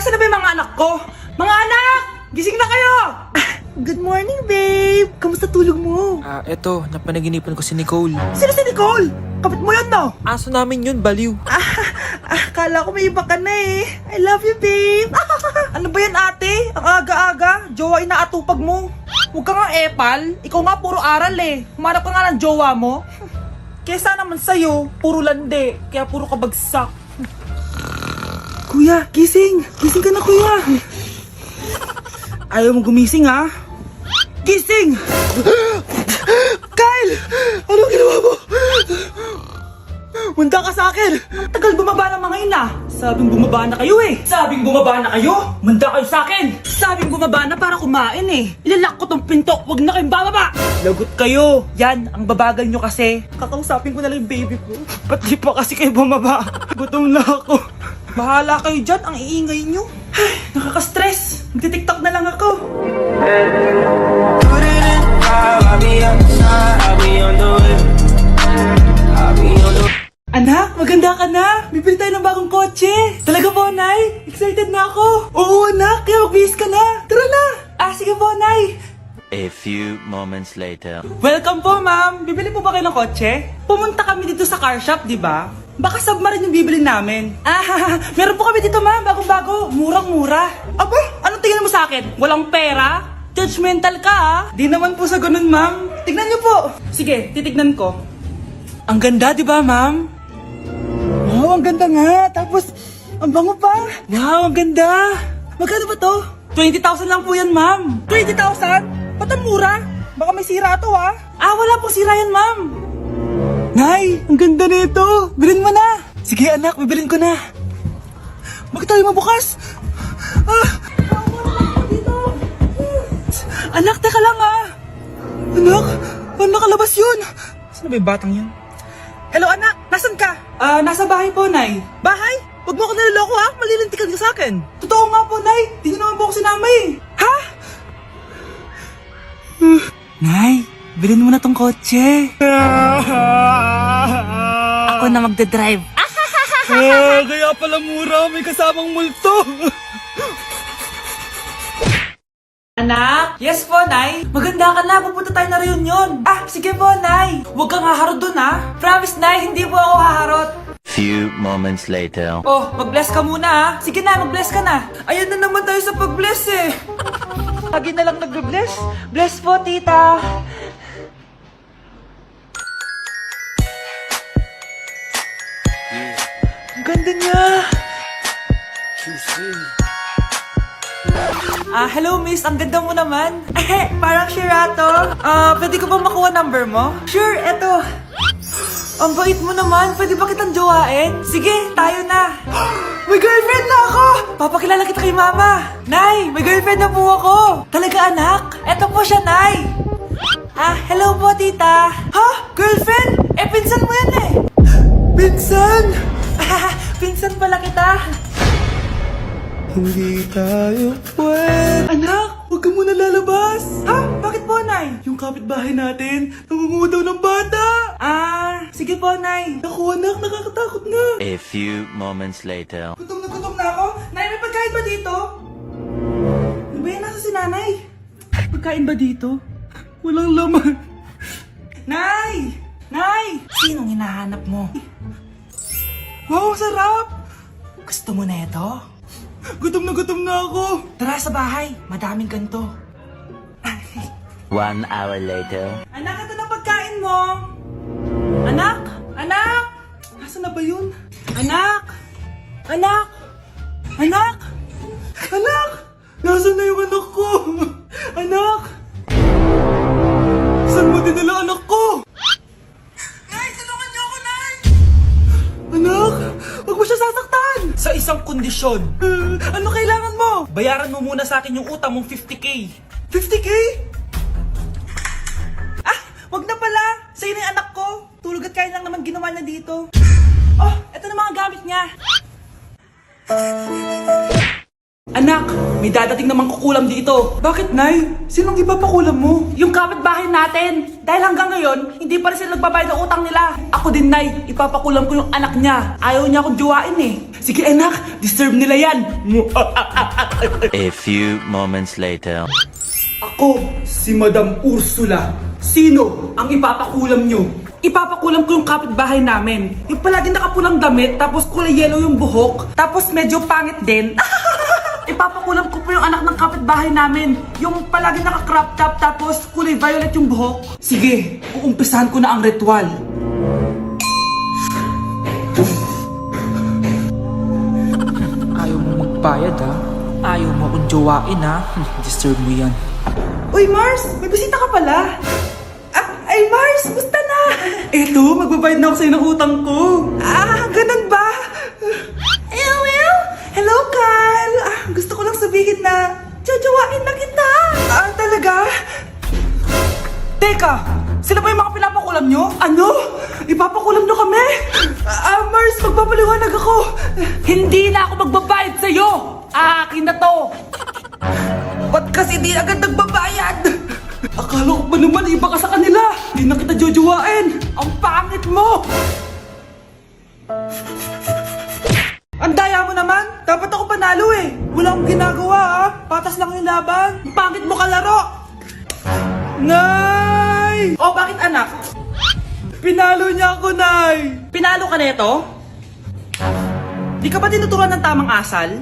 Nasaan na ba yung mga anak ko? Mga anak! Gising na kayo! Good morning, babe! Kamusta tulog mo? Eto, napanaginipan ko si Nicole. Sino si Nicole? Kapit mo yan, no? Aso namin yun, baliw. Kala ko may iba ka na eh. I love you, babe. Ano ba yan, ate? Ang aga-aga. Jowa inaatupag mo. Huwag ka nga epal. Ikaw nga puro aral eh. Humanap ka nga ng jowa mo. Kesa naman sa'yo, puro lande. Kaya puro kabagsak. Kuya, gising. Gising ka na, kuya. Ayaw mo gumising, ha? Gising! Kyle! Anong ginawa mo? Manda ka sa akin! Ang tagal bumaba ng mga ina! Sabing bumaba na kayo eh! Sabing bumaba na kayo! Manda kayo sa akin! Sabing bumaba na para kumain eh! Ilalak ko tong pinto! Huwag na kayong bababa! Lagot kayo! Yan, ang babagal nyo kasi. Kakausapin ko na lang yung baby ko. Ba't di pa kasi kayo bumaba? Gutom na ako. Bahala kayo dyan, ang iingay nyo. Ay, nakaka-stress. Magti-tiktok na lang ako. Anak, maganda ka na. Bibili tayo ng bagong kotse. Talaga po, Nay? Excited na ako. Oo, anak. Kaya magbihis ka na. Tara na. Sige po, Nay. A few moments later. Welcome po, ma'am. Bibili po ba kayo ng kotse? Pumunta kami dito sa car shop, di ba? Baka submarine yung bibili namin. Meron po kami dito, ma'am. Bagong-bago. Murang-mura. Aba, anong tingin mo sa akin? Walang pera? Judgmental ka, ah. Di naman po sa ganun, ma'am. Tignan niyo po. Sige, titignan ko. Ang ganda, di ba, ma'am? Wow, ang ganda nga. Tapos, ang bango pa. Wow, ang ganda. Magkano ba to? 20,000 lang po yan, ma'am. 20,000? Ba't ang mura? Baka may sira to, ah. Wala pong sira yan, ma'am. Nay, ang ganda nito. Bilhin mo na. Sige, anak, bibilin ko na. Bakit tayo mabukas? Anak, teka lang, ah. Anak, paano nakalabas yun? Saan ba yung batang yun? Hello, anak. Nasaan ka? Nasa bahay po, Nay. Bahay? Huwag mo ako naloloko, ha? Malilintikan ka sa akin. Totoo nga po, Nay. Di niyo naman po ako sinama, eh. Ha? Nay, bilhin mo na tong kotse. Ako na magdadrive. Kaya pala mura. May kasamang multo. Anak? Yes po, Nay. Maganda ka na. Pupunta tayo na reunion. Sige po, Nay. Huwag kang haharot dun, ha? Promise, Nay. Hindi po ako haharot. Few moments later. Oh, mag-bless ka muna, ha? Sige na, mag-bless ka na. Ayan na naman tayo sa pag-bless, eh. Lagi na lang nag-bless. Bless po, tita. Ang ganda niya. Hello, miss. Ang ganda mo naman. Parang Sherato. Pwede ko ba makuha number mo? Sure, eto. Ang bait mo naman. Pwede ba kitang jowain? Sige, tayo na. May girlfriend na ako! Papakilala kita kay mama. Nay, may girlfriend na po ako. Talaga, anak? Eto po siya, Nay. Hello po, tita. Ha? Girlfriend? Pinsan mo yan eh. Pinsan? Pinsan pala kita. Hindi tayo pwede. Anak, huwag ka muna lalabas. Bakit po, Nay? Yung kapitbahay natin, nangunguha daw ng bata. Sige po, Nay. Naku, anak, nakakatakot na. A few moments later. Gutom na ako. Nay, may pagkain ba dito? Ano ba yan? Nasa si Nanay? Pagkain ba dito? Walang laman. Nay! Nay! Sinong hinahanap mo? Wow, sarap! Gusto mo na ito? Gutom na ako. Tara sa bahay. Madaming ganito. 1 hour later. Anak, ito na pagkain mo. Anak! Anak! Nasaan na ba yun? Anak! Anak! Anak! Anak! Nasaan na yung anak ko? Anak! Saan mo dinala anak ko? Nay, tulungan niyo ako, Nay! Anak! Huwag mo siya sasaktan! Sa isang kondisyon. Ano kailangan mo? Bayaran mo muna sa akin yung utang mong 50K. 50K? Wag na pala. Sa'yo na yung anak ko. Tulog at kain lang naman ginawa niya dito. Eto na mga gamit niya. Anak, may dadating namang kukulam dito. Bakit, Nay? Sinong ipapakulam mo? Yung kapitbahay natin. Dahil hanggang ngayon, hindi pa rin sila nagbabayad ng utang nila. Ako din, Nay, ipapakulam ko yung anak niya. Ayaw niya akong juwain eh. Sige anak, deserve nila yan. A few moments later. Ako, si Madam Ursula. Sino ang ipapakulam nyo? Ipapakulam ko yung kapitbahay namin. Yung palagi nakapulang damit, tapos kulay yellow yung buhok, tapos medyo pangit din. Ipapakulam ko po yung anak ng kapitbahay namin. Yung palagi naka-crop top, tapos kulay violet yung buhok. Sige, uumpisahan ko na ang ritual. Ayaw mo magbayad ha? Ayaw mo akong jowain ha? Deserve mo yan. Uy, Mars! May bisita ka pala! Ay, Mars! Musta na? Eto, magbabayad na ako sa'yo ng utang ko. Ganun ba? Well, hello, Kyle! Gusto ko lang sabihin na jajawain na kita! Talaga? Teka! Sila ba yung mga pinapakulam nyo? Ano? Ipapakulam nyo kami? Mars, magpapaliwanag ako! Hindi na ako magbabayad sa'yo! Akin na to! Ba't kasi di agad nagbabayad? Akala ko ba naman iba ka sa kanila? Hindi na kita jojowain. Ang pangit mo! Ang daya mo naman. Dapat ako panalo eh. Wala akong ginagawa ah. Patas lang yung laban. Ang pangit mo kalaro. Nay! Oh, bakit anak? Pinalo niya ako, Nay. Pinalo ka neto? Di ka ba tinuturuan ng tamang asal?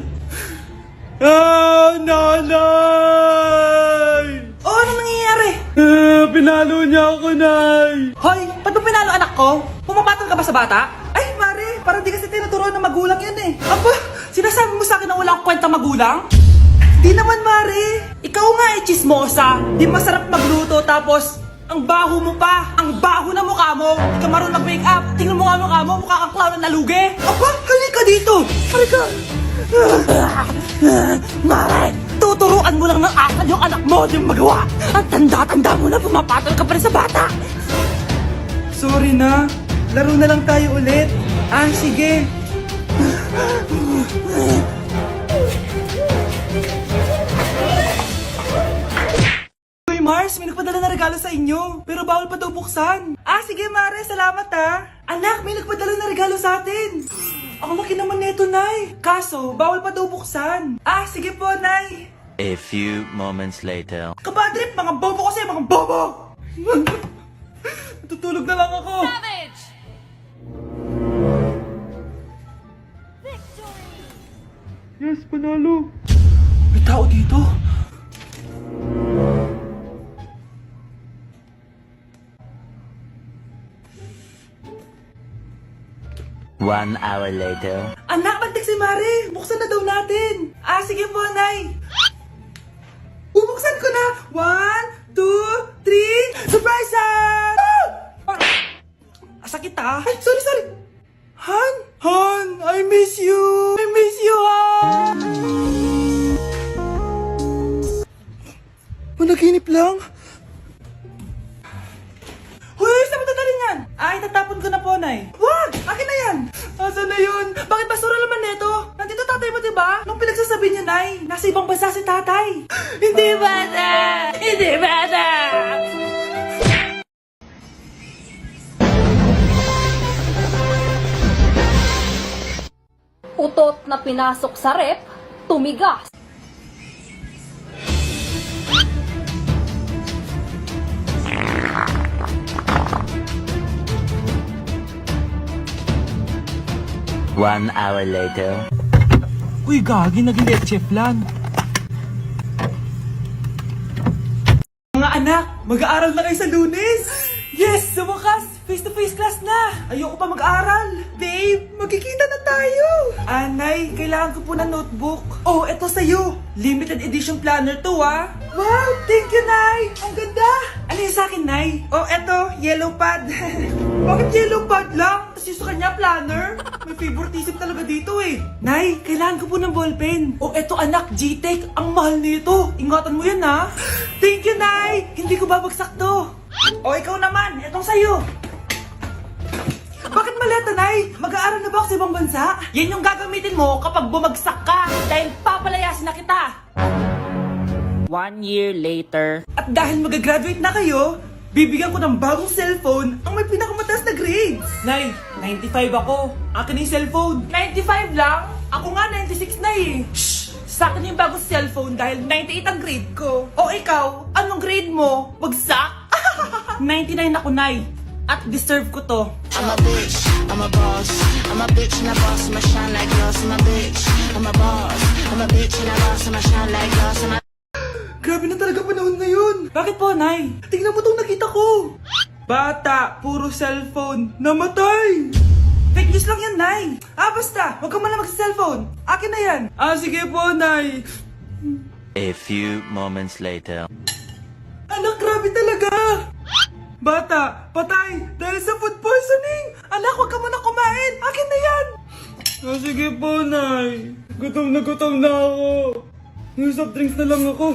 Nanay! Oh, anong nangyayari? Pinalo niya ako, Nay. Hoy, ba't mo pinalo anak ko? Pumapatol ka ba sa bata? Ay, Mare, parang di kasi tinuturuan ng magulang yan eh. Aba, sinasabi mo sa akin na wala akong kwenta magulang? Di naman, Mare. Ikaw nga eh, chismosa. Di masarap magluto tapos ang baho mo pa. Ang baho na mukha mo. Di ka marunong mag-make up. Tingnan mo nga mukha mo. Mukha kang clown na nalugi. Aba, halika dito. Halika. Mare, tuturuan mo lang ng asal yung anak mo yung magawa. Ang tanda-tanda mo na pumapatol ka pa rin sa bata. Sorry na. Laro na lang tayo ulit. Sige. Uy, Mars, may nagpadala na regalo sa inyo. Pero bawal pa daw buksan. Sige, Mare. Salamat Anak, may nagpadala na regalo sa atin. Ang laki naman neto, Nay. Kaso, bawal pa daw buksan. Sige po, Nay. A few moments later. Kabadrip, mga bobo kasi, mga bobo! Tutulog na lang ako. Savage! Yes, panalo. May tao dito. One hour later. Anak, nagtik si Mare. Buksan na daw natin. Sige po, Nay. Bubuksan ko na. 1, 2, 3. Surprise! Sakit Ay, sorry. Han, I miss you. I miss you, Han. Managinip lang. Hoy, saan mo dadalhin yan? Tatapon ko na po, Nay. Wag! Akin na yan! Asan na yun? Bakit basura naman neto? Nandito tatay mo, diba? Nung pinagsasabi niya, Nay, nasa ibang bansa si tatay. Hindi bata! Hindi bata! Utot na pinasok sa rep, tumigas. One hour later. Uy, gagi, naging leche flan. Mga anak, mag-aaral na kayo sa Lunes! Yes! Sa wakas! Face-to-face class na! Ayoko pa mag-aaral! Babe, magkikita na tayo! Nay, kailangan ko po ng notebook. Oh, eto sa'yo! Limited edition planner to, Wow! Thank you, Nay! Ang ganda! Ano yung sa'kin, Nay? Oh, eto, yellow pad. Bakit yellow pad lang? Tapos yung sa kanya, planner? May favoritism talaga dito eh. Nay, kailangan ko po ng ballpen. Oh, eto anak, G-Tech. Ang mahal nito. Ingatan mo yan, Thank you, Nay! Hindi ko babagsak to. O, ikaw naman. Etong sa'yo. Bakit maleta, Nay? Mag-aaral na ba ako sa ibang bansa? Yan yung gagamitin mo kapag bumagsak ka dahil papalayasin na kita. 1 year later. At dahil magagraduate na kayo, bibigyan ko ng bagong cellphone ang may pinakamataas na grades. Nay, 95 ako. Akin na yung cellphone. 95 lang? Ako nga 96 na eh. Shh! Sa akin yung bagong cellphone dahil 98 ang grade ko. O ikaw, anong grade mo? Bagsak? 99 ako, Nay. At deserve ko to. I'm a bitch, I'm a boss. I'm a bitch and a boss, I'ma shine like glass. I'm a bitch, I'm a boss. I'm a bitch and a boss, I'ma shine like glass. I'm a Grabe na talaga panahon ngayon. Bakit po, Nay? Tingnan mo tong nakita ko. Bata, puro cellphone, namatay. Fake news lang yan, Nay. Basta, huwag ka man lang mag-cellphone. Akin na yan. Sige po, Nay. A few moments later. Anak, grabe talaga. Bata, patay dahil sa food poisoning. Anak, huwag ka muna kumain. Akin na yan. Sige po, Nay. Gutom na ako. Yung soft drinks na lang ako.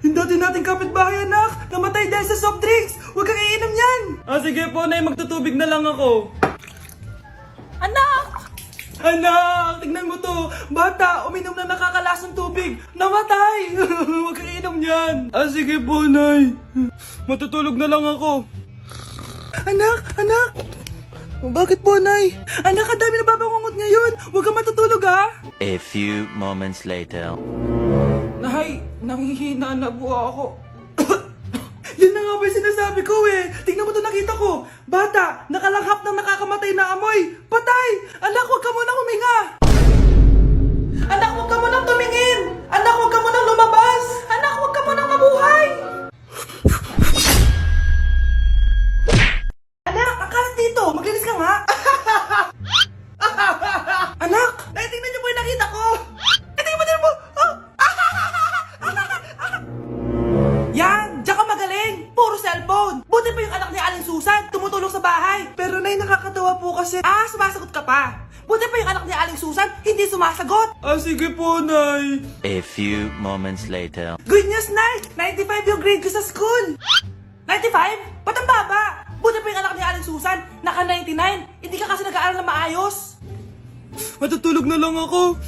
Yung dati nating kapitbahay, anak. Namatay dahil sa soft drinks. Huwag kang iinom yan. Sige po, Nay. Magtutubig na lang ako. Anak! Anak, tignan mo to. Bata, uminom na nakakalasang tubig. Namatay. Huwag kang inom yan. Sige po, Nay. Matutulog na lang ako. Anak. Bakit po, Nay? Anak, ang dami na babangungot ngayon. Huwag kang matutulog, ha? A few moments later. Nay, nangihina na po ako. Yan na nga ba yung sinasabi ko eh. Tingnan mo to nakita ko. Bata, nakalanghap ng nakakamatay na amoy. Patay! Anak, huwag ka munang huminga. Anak, huwag ka munang tumingin. Anak, huwag ka munang lumabas. Anak, huwag ka munang mabuhay. Anak, akalat dito. Maglinis ka nga. Anak, tingnan niyo po yung nakita ko. Tingnan mo. Yan! Diyan ka magaling! Puro cellphone! Buti pa yung anak ni Aling Susan, tumutulong sa bahay. Pero Nay, nakakatawa po kasi. Sumasagot ka pa. Buti pa yung anak ni Aling Susan, hindi sumasagot. Sige po, Nay. A few moments later. Good news, Nay! 95 yung grade ko sa school. 95? Ba't ang baba? Buti pa yung anak ni Aling Susan, naka 99. Hindi ka kasi nag-aaral na maayos. Matutulog na lang ako.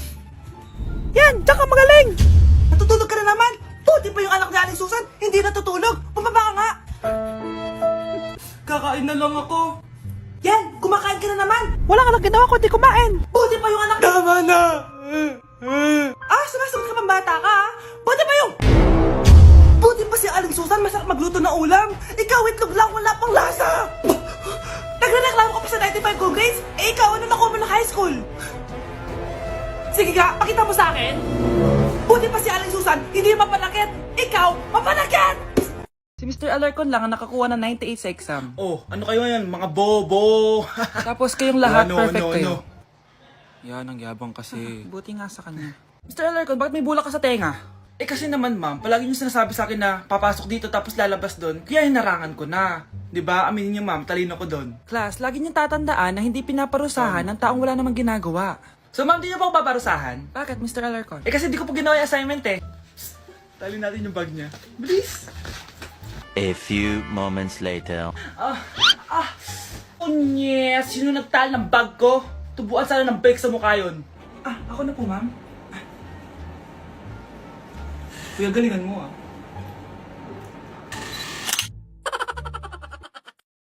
Yan! Diyan ka magaling! Natutulog ka na naman! Buti pa yung anak ni Aling Susan, hindi natutulog. Pumaba ka nga. Kakain na lang ako. Yan, kumakain ka na naman. Wala ka lang ginawa kundi kumain. Buti pa yung anak... Tama na. Sumasagot ka pang bata ka, ha? Buti pa yung... Buti pa si Aling Susan, masarap magluto ng ulam. Ikaw, itlog lang, wala pang lasa. Nagrereklamo ka pa sa 95 ko grades. Ikaw, ano nakuha mo ng high school? Sige ka, pakita mo sa akin. Buti pa si Aling Susan, hindi mapanakit. Ikaw, mapanakit! Si Mr. Alarcon lang ang nakakuha ng 98 sa exam. Ano kayo yan? Mga bobo! Tapos kayong lahat perfect kayo. Yan, ang yabang kasi. Buti nga sa kanya. Mr. Alarcon, bakit may bulak ka sa tenga? Kasi naman ma'am, palagi niyo sinasabi sa akin na papasok dito tapos lalabas doon, kaya hinarangan ko na. 'Di ba? Aminin niyo ma'am, talino ko doon. Class, lagi niyong tatandaan na hindi pinaparusahan ng taong wala namang ginagawa. So ma'am, di niyo po ako paparusahan? Bakit, Mr. Alarcon? Kasi di ko po ginawa yung assignment eh. Tali natin yung bag niya. Bilis! A few moments later. Yes! Sino nagtal ng bag ko? Tubuan sana ng bake sa mukha yun. Ako na po, ma'am. Kuya, galingan mo,